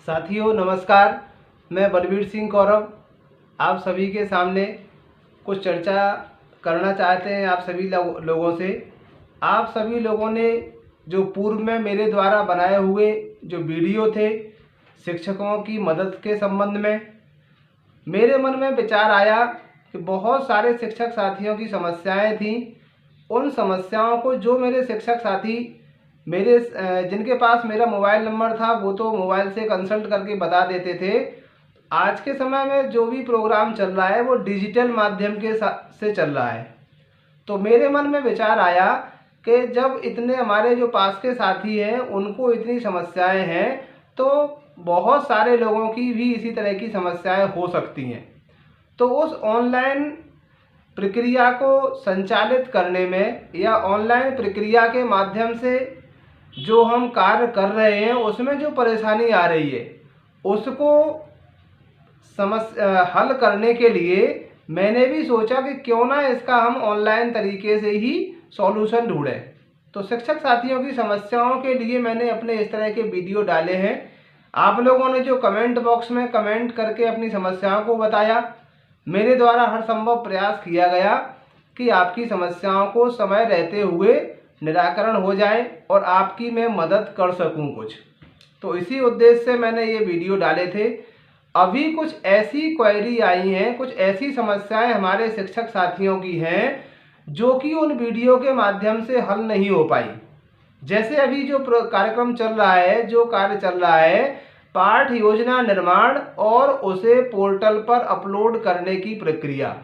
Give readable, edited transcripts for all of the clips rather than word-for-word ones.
साथियों नमस्कार। मैं बलबीर सिंह कौरव आप सभी के सामने कुछ चर्चा करना चाहते हैं। आप सभी लोगों से, आप सभी लोगों ने जो पूर्व में मेरे द्वारा बनाए हुए जो वीडियो थे शिक्षकों की मदद के संबंध में, मेरे मन में विचार आया कि बहुत सारे शिक्षक साथियों की समस्याएं थीं। उन समस्याओं को जो मेरे शिक्षक साथी जिनके पास मेरा मोबाइल नंबर था वो तो मोबाइल से कंसल्ट करके बता देते थे। आज के समय में जो भी प्रोग्राम चल रहा है वो डिजिटल माध्यम से चल रहा है। तो मेरे मन में विचार आया कि जब इतने हमारे जो पास के साथी हैं उनको इतनी समस्याएं हैं तो बहुत सारे लोगों की भी इसी तरह की समस्याएं हो सकती हैं। तो उस ऑनलाइन प्रक्रिया को संचालित करने में या ऑनलाइन प्रक्रिया के माध्यम से जो हम कार्य कर रहे हैं उसमें जो परेशानी आ रही है उसको हल करने के लिए मैंने भी सोचा कि क्यों ना इसका हम ऑनलाइन तरीके से ही सॉल्यूशन ढूंढें। तो शिक्षक साथियों की समस्याओं के लिए मैंने अपने इस तरह के वीडियो डाले हैं। आप लोगों ने जो कमेंट बॉक्स में कमेंट करके अपनी समस्याओं को बताया, मेरे द्वारा हर संभव प्रयास किया गया कि आपकी समस्याओं को समय रहते हुए निराकरण हो जाए और आपकी मैं मदद कर सकूं कुछ। तो इसी उद्देश्य से मैंने ये वीडियो डाले थे। अभी कुछ ऐसी क्वेरी आई हैं, कुछ ऐसी समस्याएं हमारे शिक्षक साथियों की हैं जो कि उन वीडियो के माध्यम से हल नहीं हो पाई। जैसे अभी जो कार्यक्रम चल रहा है, जो कार्य चल रहा है, पाठ योजना निर्माण और उसे पोर्टल पर अपलोड करने की प्रक्रिया,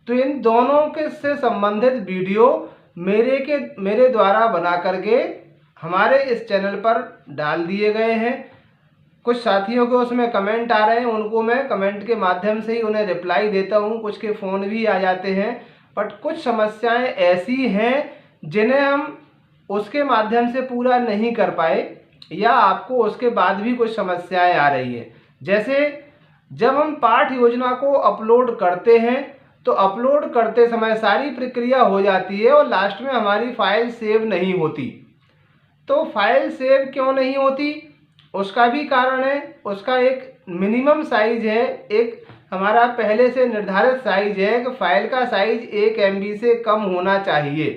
तो इन दोनों के से संबंधित वीडियो मेरे द्वारा बना करके हमारे इस चैनल पर डाल दिए गए हैं। कुछ साथियों के उसमें कमेंट आ रहे हैं, उनको मैं कमेंट के माध्यम से ही उन्हें रिप्लाई देता हूं। कुछ के फ़ोन भी आ जाते हैं, बट कुछ समस्याएं ऐसी हैं जिन्हें हम उसके माध्यम से पूरा नहीं कर पाए या आपको उसके बाद भी कुछ समस्याएं आ रही है। जैसे जब हम पाठ योजना को अपलोड करते हैं तो अपलोड करते समय सारी प्रक्रिया हो जाती है और लास्ट में हमारी फाइल सेव नहीं होती। तो फाइल सेव क्यों नहीं होती उसका भी कारण है। उसका एक मिनिमम साइज है, एक हमारा पहले से निर्धारित साइज है कि फाइल का साइज 1 MB से कम होना चाहिए।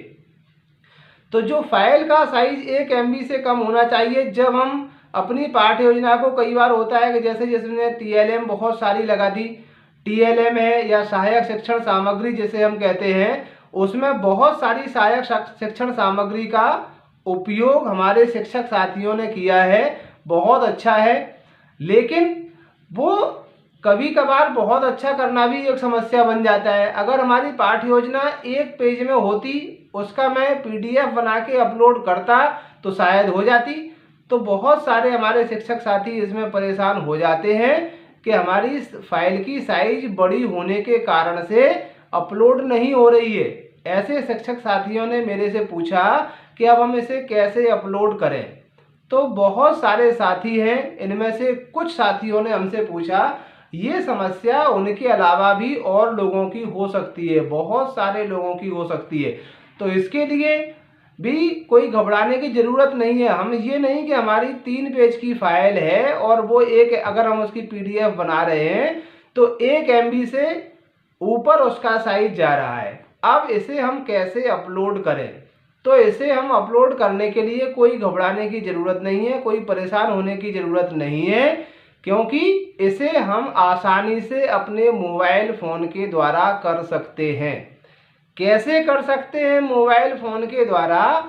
तो जो फाइल का साइज 1 MB से कम होना चाहिए, जब हम अपनी पाठ्य योजना को, कई बार होता है कि जैसे जिसने TLM बहुत सारी लगा दी, TLM है या सहायक शिक्षण सामग्री जिसे हम कहते हैं, उसमें बहुत सारी सहायक शिक्षण सामग्री का उपयोग हमारे शिक्षक साथियों ने किया है, बहुत अच्छा है। लेकिन वो कभी कभार बहुत अच्छा करना भी एक समस्या बन जाता है। अगर हमारी पाठ्य योजना 1 पेज में होती, उसका मैं PDF बना के अपलोड करता तो शायद हो जाती। तो बहुत सारे हमारे शिक्षक साथी इसमें परेशान हो जाते हैं कि हमारी फाइल की साइज बड़ी होने के कारण से अपलोड नहीं हो रही है। ऐसे शिक्षक साथियों ने मेरे से पूछा कि अब हम इसे कैसे अपलोड करें। तो बहुत सारे साथी हैं, इनमें से कुछ साथियों ने हमसे पूछा, ये समस्या उनके अलावा भी और लोगों की हो सकती है, बहुत सारे लोगों की हो सकती है। तो इसके लिए भी कोई घबराने की ज़रूरत नहीं है। हम ये नहीं कि हमारी 3 पेज की फाइल है और वो अगर हम उसकी PDF बना रहे हैं तो 1 MB से ऊपर उसका साइज जा रहा है। अब इसे हम कैसे अपलोड करें? तो इसे हम अपलोड करने के लिए कोई घबराने की ज़रूरत नहीं है, कोई परेशान होने की ज़रूरत नहीं है, क्योंकि इसे हम आसानी से अपने मोबाइल फ़ोन के द्वारा कर सकते हैं। कैसे कर सकते हैं मोबाइल फ़ोन के द्वारा?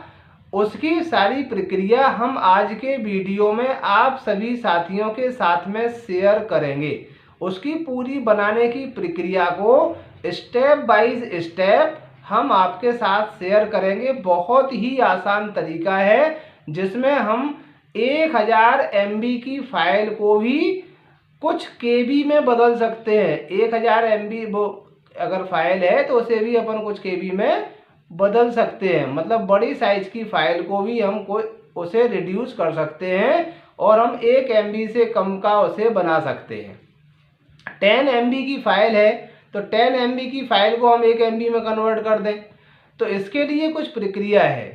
उसकी सारी प्रक्रिया हम आज के वीडियो में आप सभी साथियों के साथ में शेयर करेंगे। उसकी पूरी बनाने की प्रक्रिया को स्टेप बाय स्टेप हम आपके साथ शेयर करेंगे। बहुत ही आसान तरीका है जिसमें हम 1000 MB की फाइल को भी कुछ KB में बदल सकते हैं। 1000 MB वो अगर फाइल है तो उसे भी अपन कुछ KB में बदल सकते हैं। मतलब बड़ी साइज की फाइल को भी हम उसे रिड्यूस कर सकते हैं और हम 1 MB से कम का उसे बना सकते हैं। 10 MB की फाइल है तो 10 MB की फाइल को हम 1 MB में कन्वर्ट कर दें। तो इसके लिए कुछ प्रक्रिया है,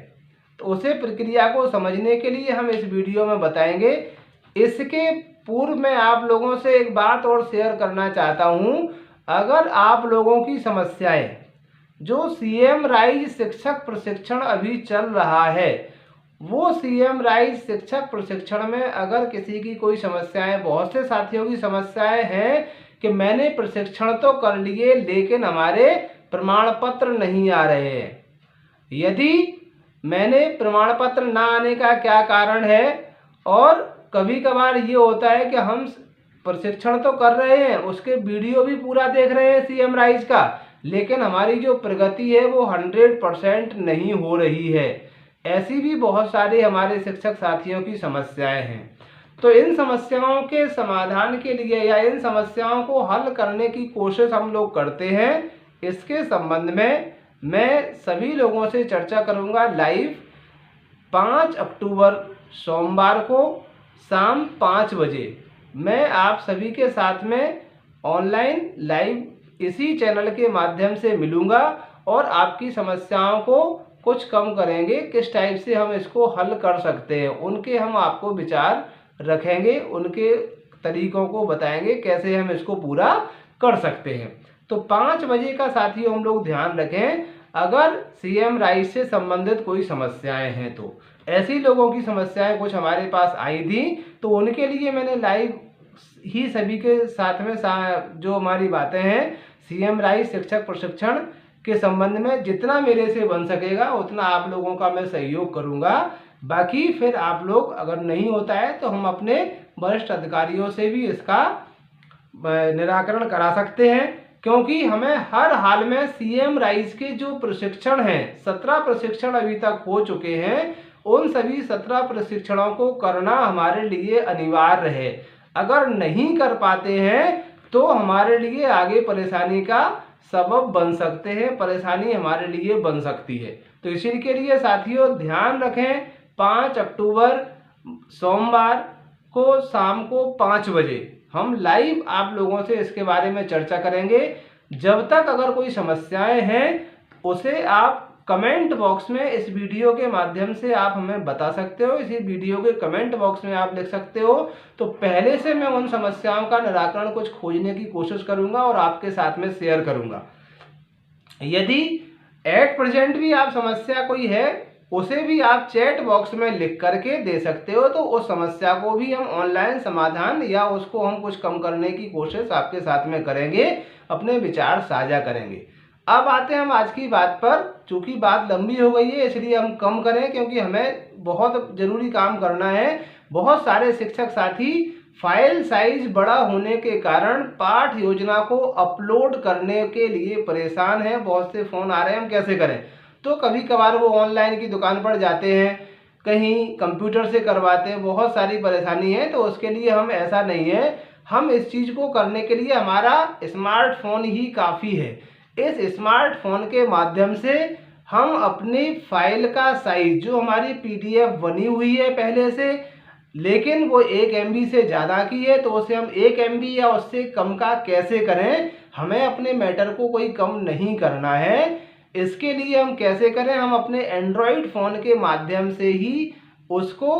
तो उसे प्रक्रिया को समझने के लिए हम इस वीडियो में बताएंगे। इसके पूर्व में आप लोगों से एक बात और शेयर करना चाहता हूं। अगर आप लोगों की समस्याएं, जो सीएम राइज शिक्षक प्रशिक्षण अभी चल रहा है, वो सीएम राइज शिक्षक प्रशिक्षण में अगर किसी की कोई समस्याएं, बहुत से साथियों की समस्याएं हैं कि मैंने प्रशिक्षण तो कर लिए लेकिन हमारे प्रमाण पत्र नहीं आ रहे हैं। यदि मैंने प्रमाण पत्र ना आने का क्या कारण है, और कभी कभार ये होता है कि हम प्रशिक्षण तो कर रहे हैं, उसके वीडियो भी पूरा देख रहे हैं सीएम राइज का, लेकिन हमारी जो प्रगति है वो 100% नहीं हो रही है। ऐसी भी बहुत सारे हमारे शिक्षक साथियों की समस्याएं हैं। तो इन समस्याओं के समाधान के लिए या इन समस्याओं को हल करने की कोशिश हम लोग करते हैं। इसके संबंध में मैं सभी लोगों से चर्चा करूंगा लाइव 5 अक्टूबर सोमवार को शाम 5 बजे। मैं आप सभी के साथ में ऑनलाइन लाइव इसी चैनल के माध्यम से मिलूंगा और आपकी समस्याओं को कुछ कम करेंगे, किस टाइप से हम इसको हल कर सकते हैं उनके हम आपको विचार रखेंगे, उनके तरीकों को बताएंगे कैसे हम इसको पूरा कर सकते हैं। तो 5 बजे का साथियों हम लोग ध्यान रखें। अगर सीएम राइज से संबंधित कोई समस्याएं हैं, तो ऐसी लोगों की समस्याएं कुछ हमारे पास आई थी, तो उनके लिए मैंने लाइव ही सभी के साथ में जो हमारी बातें हैं सीएम राइज शिक्षक प्रशिक्षण के संबंध में जितना मेरे से बन सकेगा उतना आप लोगों का मैं सहयोग करूंगा। बाकी फिर आप लोग अगर नहीं होता है तो हम अपने वरिष्ठ अधिकारियों से भी इसका निराकरण करा सकते हैं, क्योंकि हमें हर हाल में सीएम राइज के जो प्रशिक्षण हैं, 17 प्रशिक्षण अभी तक हो चुके हैं, उन सभी 17 प्रशिक्षणों को करना हमारे लिए अनिवार्य है। अगर नहीं कर पाते हैं तो हमारे लिए आगे परेशानी का सबब बन सकते हैं, परेशानी हमारे लिए बन सकती है। तो इसी के लिए साथियों ध्यान रखें, 5 अक्टूबर सोमवार को शाम को 5 बजे हम लाइव आप लोगों से इसके बारे में चर्चा करेंगे। जब तक अगर कोई समस्याएं हैं उसे आप कमेंट बॉक्स में इस वीडियो के माध्यम से आप हमें बता सकते हो, इसी वीडियो के कमेंट बॉक्स में आप लिख सकते हो। तो पहले से मैं उन समस्याओं का निराकरण कुछ खोजने की कोशिश करूंगा और आपके साथ में शेयर करूंगा। यदि एट प्रेजेंट भी आप समस्या कोई है उसे भी आप चैट बॉक्स में लिख करके दे सकते हो, तो उस समस्या को भी हम ऑनलाइन समाधान या उसको हम कुछ कम करने की कोशिश आपके साथ में करेंगे, अपने विचार साझा करेंगे। अब आते हैं हम आज की बात पर। चूंकि बात लंबी हो गई है इसलिए हम कम करें, क्योंकि हमें बहुत जरूरी काम करना है। बहुत सारे शिक्षक साथी फाइल साइज बड़ा होने के कारण पाठ योजना को अपलोड करने के लिए परेशान हैं। बहुत से फोन आ रहे हैं हम कैसे करें, तो कभी कभार वो ऑनलाइन की दुकान पर जाते हैं, कहीं कंप्यूटर से करवाते हैं, बहुत सारी परेशानी है। तो उसके लिए हम ऐसा नहीं है, हम इस चीज़ को करने के लिए हमारा स्मार्टफोन ही काफ़ी है। इस स्मार्टफोन के माध्यम से हम अपनी फाइल का साइज, जो हमारी पीडीएफ बनी हुई है पहले से लेकिन वो 1 MB से ज़्यादा की है, तो उसे हम 1 MB या उससे कम का कैसे करें। हमें अपने मैटर को कोई कम नहीं करना है। इसके लिए हम कैसे करें, हम अपने एंड्रॉयड फ़ोन के माध्यम से ही उसको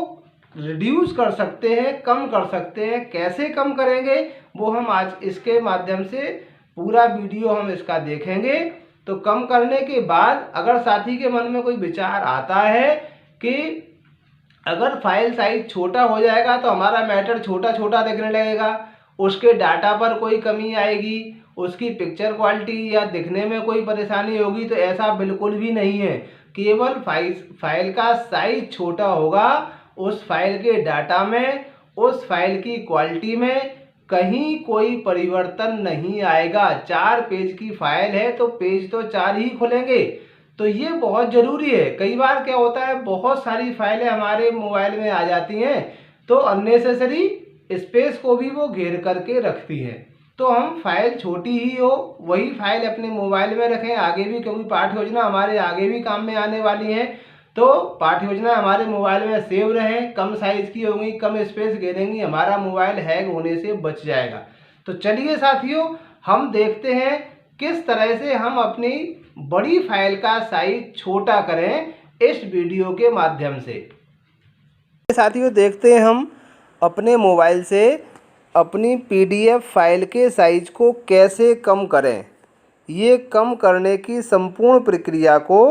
रिड्यूस कर सकते हैं, कम कर सकते हैं। कैसे कम करेंगे वो हम आज इसके माध्यम से पूरा वीडियो हम इसका देखेंगे। तो कम करने के बाद अगर साथी के मन में कोई विचार आता है कि अगर फाइल साइज छोटा हो जाएगा तो हमारा मैटर छोटा छोटा दिखने लगेगा, उसके डाटा पर कोई कमी आएगी, उसकी पिक्चर क्वालिटी या दिखने में कोई परेशानी होगी, तो ऐसा बिल्कुल भी नहीं है। केवल फाइल का साइज छोटा होगा, उस फाइल के डाटा में, उस फाइल की क्वालिटी में कहीं कोई परिवर्तन नहीं आएगा। 4 पेज की फाइल है तो पेज तो 4 ही खुलेंगे। तो ये बहुत ज़रूरी है। कई बार क्या होता है, बहुत सारी फाइलें हमारे मोबाइल में आ जाती हैं तो अननेसेसरी स्पेस को भी वो घेर करके रखती हैं। तो हम फाइल छोटी ही हो वही फाइल अपने मोबाइल में रखें आगे भी, क्योंकि पाठ योजना हमारे आगे भी काम में आने वाली है। तो पाठ योजना हमारे मोबाइल में सेव रहें, कम साइज़ की होंगी, कम स्पेस घेरेंगी, हमारा मोबाइल हैंग होने से बच जाएगा। तो चलिए साथियों, हम देखते हैं किस तरह से हम अपनी बड़ी फाइल का साइज छोटा करें इस वीडियो के माध्यम से। साथियों देखते हैं हम अपने मोबाइल से अपनी पीडीएफ फाइल के साइज को कैसे कम करें। ये कम करने की संपूर्ण प्रक्रिया को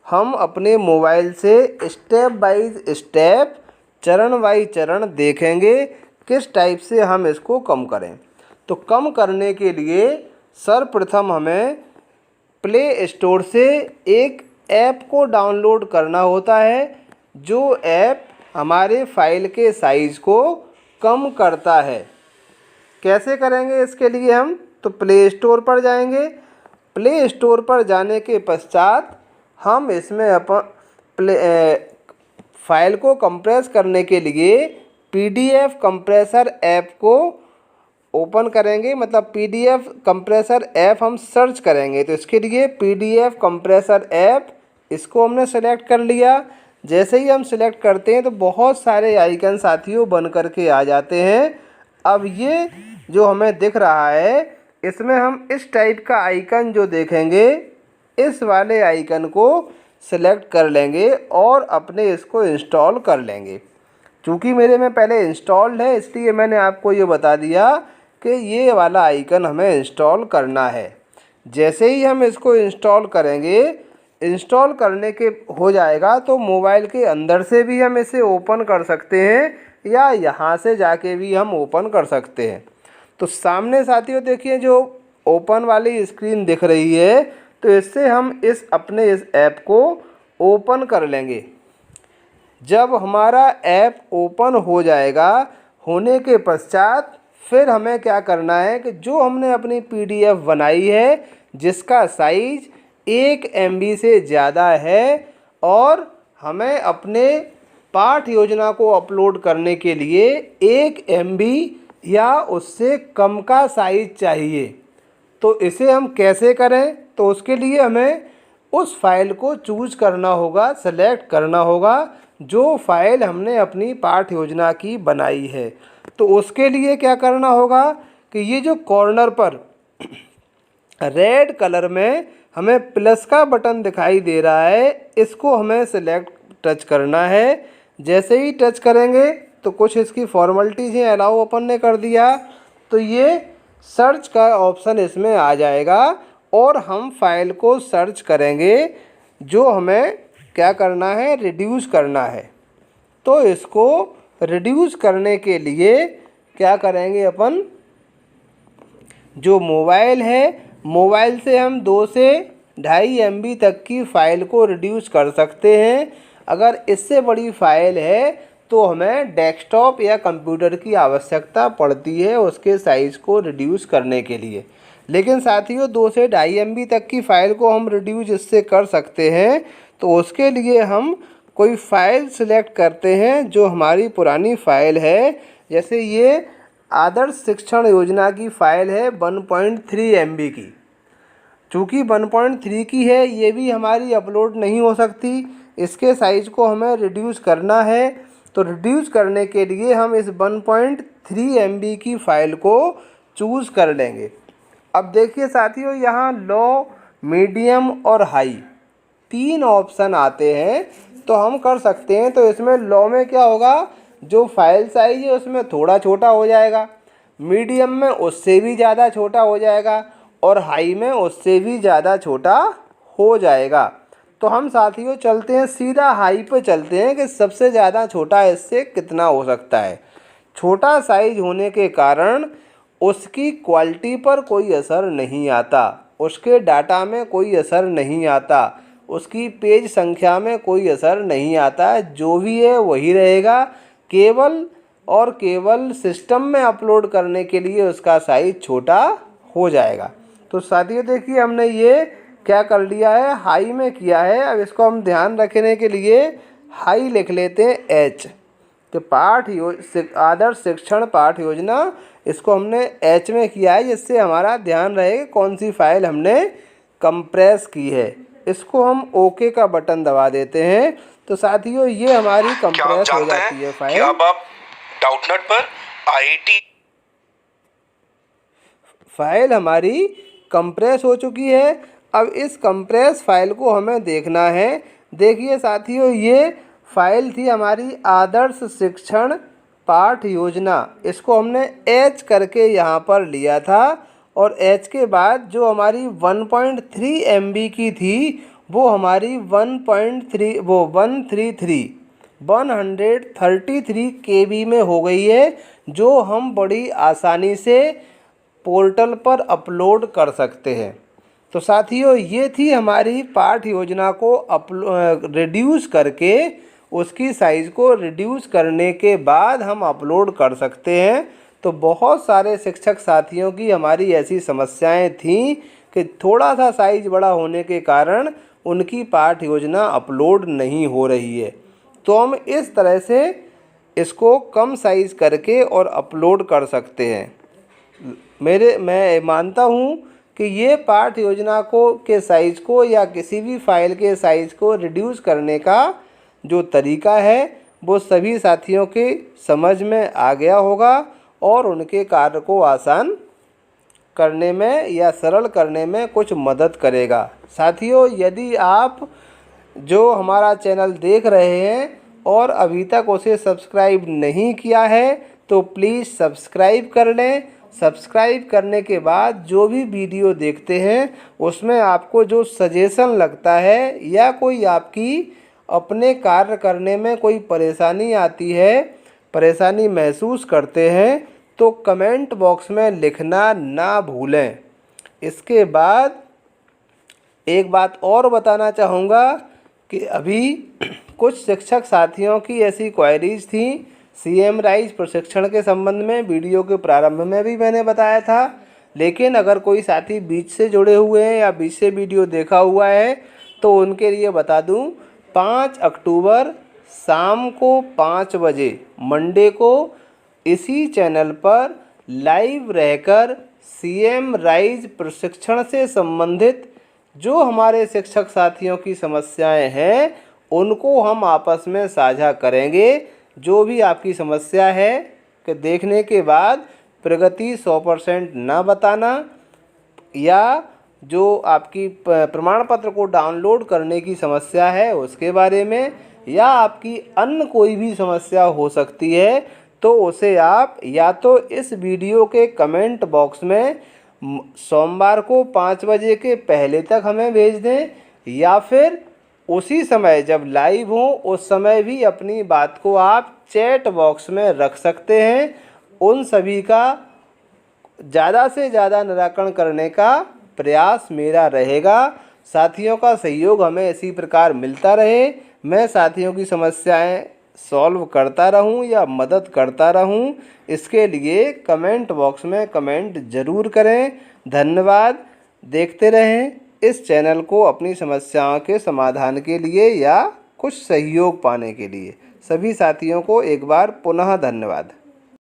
हम अपने मोबाइल से स्टेप बाय स्टेप, चरण बाय चरण देखेंगे किस टाइप से हम इसको कम करें। तो कम करने के लिए सर्वप्रथम हमें प्ले स्टोर से एक ऐप को डाउनलोड करना होता है, जो ऐप हमारे फाइल के साइज़ को कम करता है। कैसे करेंगे इसके लिए हम तो प्ले स्टोर पर जाएंगे। प्ले स्टोर पर जाने के पश्चात हम इसमें फाइल को कंप्रेस करने के लिए पीडीएफ कंप्रेसर ऐप को ओपन करेंगे, मतलब पीडीएफ कंप्रेसर ऐप हम सर्च करेंगे। तो इसके लिए पीडीएफ कंप्रेसर ऐप, इसको हमने सेलेक्ट कर लिया। जैसे ही हम सेलेक्ट करते हैं तो बहुत सारे आइकन साथियों बन करके आ जाते हैं। अब ये जो हमें दिख रहा है, इसमें हम इस टाइप का आइकन जो देखेंगे, इस वाले आइकन को सेलेक्ट कर लेंगे और अपने इसको इंस्टॉल कर लेंगे। चूँकि मेरे में पहले इंस्टॉल्ड है, इसलिए मैंने आपको ये बता दिया कि ये वाला आइकन हमें इंस्टॉल करना है। जैसे ही हम इसको इंस्टॉल करेंगे, इंस्टॉल करने के हो जाएगा तो मोबाइल के अंदर से भी हम इसे ओपन कर सकते हैं या यहाँ से जाके भी हम ओपन कर सकते हैं। तो सामने साथियों देखिए जो ओपन वाली स्क्रीन दिख रही है, तो इससे हम अपने इस ऐप को ओपन कर लेंगे। जब हमारा ऐप ओपन हो जाएगा, होने के पश्चात फिर हमें क्या करना है कि जो हमने अपनी पीडीएफ बनाई है, जिसका साइज़ 1 MB से ज़्यादा है और हमें अपने पाठ योजना को अपलोड करने के लिए 1 MB या उससे कम का साइज़ चाहिए। तो इसे हम कैसे करें, तो उसके लिए हमें उस फाइल को चूज़ करना होगा, सेलेक्ट करना होगा जो फाइल हमने अपनी पाठ योजना की बनाई है। तो उसके लिए क्या करना होगा कि ये जो कॉर्नर पर रेड कलर में हमें प्लस का बटन दिखाई दे रहा है, इसको हमें सेलेक्ट टच करना है। जैसे ही टच करेंगे तो कुछ इसकी फॉर्मेलिटीज़ हैं, अलाउ अपन ने कर दिया, तो ये सर्च का ऑप्शन इसमें आ जाएगा और हम फाइल को सर्च करेंगे जो हमें क्या करना है, रिड्यूस करना है। तो इसको रिड्यूस करने के लिए क्या करेंगे अपन, जो मोबाइल है, मोबाइल से हम 2 से 2.5 MB तक की फ़ाइल को रिड्यूस कर सकते हैं। अगर इससे बड़ी फ़ाइल है तो हमें डेस्कटॉप या कंप्यूटर की आवश्यकता पड़ती है उसके साइज़ को रिड्यूस करने के लिए। लेकिन साथियों 2 से 2.5 MB तक की फ़ाइल को हम रिड्यूस इससे कर सकते हैं। तो उसके लिए हम कोई फ़ाइल सिलेक्ट करते हैं जो हमारी पुरानी फ़ाइल है। जैसे ये आदर्श शिक्षण योजना की फ़ाइल है 1.3 MB की। चूँकि 1.3 की है, ये भी हमारी अपलोड नहीं हो सकती, इसके साइज़ को हमें रिड्यूस करना है। तो रिड्यूस करने के लिए हम इस 1.3 MB की फ़ाइल को चूज़ कर लेंगे। अब देखिए साथियों, यहाँ लो, मीडियम और हाई 3 ऑप्शन आते हैं, तो हम कर सकते हैं। तो इसमें लो में क्या होगा, जो फाइल साइज़ है उसमें थोड़ा छोटा हो जाएगा, मीडियम में उससे भी ज़्यादा छोटा हो जाएगा और हाई में उससे भी ज़्यादा छोटा हो जाएगा। तो हम साथियों चलते हैं सीधा हाई पे चलते हैं कि सबसे ज़्यादा छोटा इससे कितना हो सकता है। छोटा साइज होने के कारण उसकी क्वालिटी पर कोई असर नहीं आता, उसके डाटा में कोई असर नहीं आता, उसकी पेज संख्या में कोई असर नहीं आता। जो भी है वही रहेगा, केवल और केवल सिस्टम में अपलोड करने के लिए उसका साइज़ छोटा हो जाएगा। तो साथियों देखिए, हमने ये क्या कर लिया है, हाई में किया है। अब इसको हम ध्यान रखने के लिए हाई लिख लेते हैं H। तो आदर्श शिक्षण पाठ योजना, इसको हमने H में किया है, जिससे हमारा ध्यान रहे कौन सी फाइल हमने कंप्रेस की है। इसको हम ओके का बटन दबा देते हैं। तो साथियों ये हमारी कंप्रेस हो जाती है फाइल। अब आप डाउटनेट पर IIT फाइल हमारी कंप्रेस हो चुकी है। अब इस कंप्रेस फाइल को हमें देखना है। देखिए साथियों, ये फाइल थी हमारी आदर्श शिक्षण पाठ योजना, इसको हमने एच करके यहाँ पर लिया था और एच के बाद जो हमारी 1.3 MB की थी वो हमारी 133 KB में हो गई है, जो हम बड़ी आसानी से पोर्टल पर अपलोड कर सकते हैं। तो साथियों, ये थी हमारी पाठ योजना को रिड्यूस करके, उसकी साइज़ को रिड्यूस करने के बाद हम अपलोड कर सकते हैं। तो बहुत सारे शिक्षक साथियों की हमारी ऐसी समस्याएं थीं कि थोड़ा सा साइज़ बड़ा होने के कारण उनकी पाठ योजना अपलोड नहीं हो रही है। तो हम इस तरह से इसको कम साइज़ करके और अपलोड कर सकते हैं। मैं मानता हूँ कि ये पाठ योजना के साइज़ को या किसी भी फाइल के साइज़ को रिड्यूस करने का जो तरीका है वो सभी साथियों के समझ में आ गया होगा और उनके कार्य को आसान करने में या सरल करने में कुछ मदद करेगा। साथियों, यदि आप जो हमारा चैनल देख रहे हैं और अभी तक उसे सब्सक्राइब नहीं किया है तो प्लीज़ सब्सक्राइब कर लें। सब्सक्राइब करने के बाद जो भी वीडियो देखते हैं उसमें आपको जो सजेशन लगता है या कोई आपकी अपने कार्य करने में कोई परेशानी आती है, परेशानी महसूस करते हैं, तो कमेंट बॉक्स में लिखना ना भूलें। इसके बाद एक बात और बताना चाहूँगा कि अभी कुछ शिक्षक साथियों की ऐसी क्वेरीज थी CM राइज प्रशिक्षण के संबंध में, वीडियो के प्रारंभ में भी मैंने बताया था। लेकिन अगर कोई साथी बीच से जुड़े हुए हैं या बीच से वीडियो देखा हुआ है तो उनके लिए बता दूं, 5 अक्टूबर शाम को 5 बजे मंडे को इसी चैनल पर लाइव रहकर CM राइज प्रशिक्षण से संबंधित जो हमारे शिक्षक साथियों की समस्याएं हैं उनको हम आपस में साझा करेंगे। जो भी आपकी समस्या है कि देखने के बाद प्रगति 100% ना बताना, या जो आपकी प्रमाण पत्र को डाउनलोड करने की समस्या है उसके बारे में, या आपकी अन्य कोई भी समस्या हो सकती है, तो उसे आप या तो इस वीडियो के कमेंट बॉक्स में सोमवार को 5 बजे के पहले तक हमें भेज दें, या फिर उसी समय जब लाइव हो उस समय भी अपनी बात को आप चैट बॉक्स में रख सकते हैं। उन सभी का ज़्यादा से ज़्यादा निराकरण करने का प्रयास मेरा रहेगा। साथियों का सहयोग हमें इसी प्रकार मिलता रहे, मैं साथियों की समस्याएं सॉल्व करता रहूं या मदद करता रहूं, इसके लिए कमेंट बॉक्स में कमेंट ज़रूर करें। धन्यवाद। देखते रहें इस चैनल को अपनी समस्याओं के समाधान के लिए या कुछ सहयोग पाने के लिए। सभी साथियों को एक बार पुनः धन्यवाद।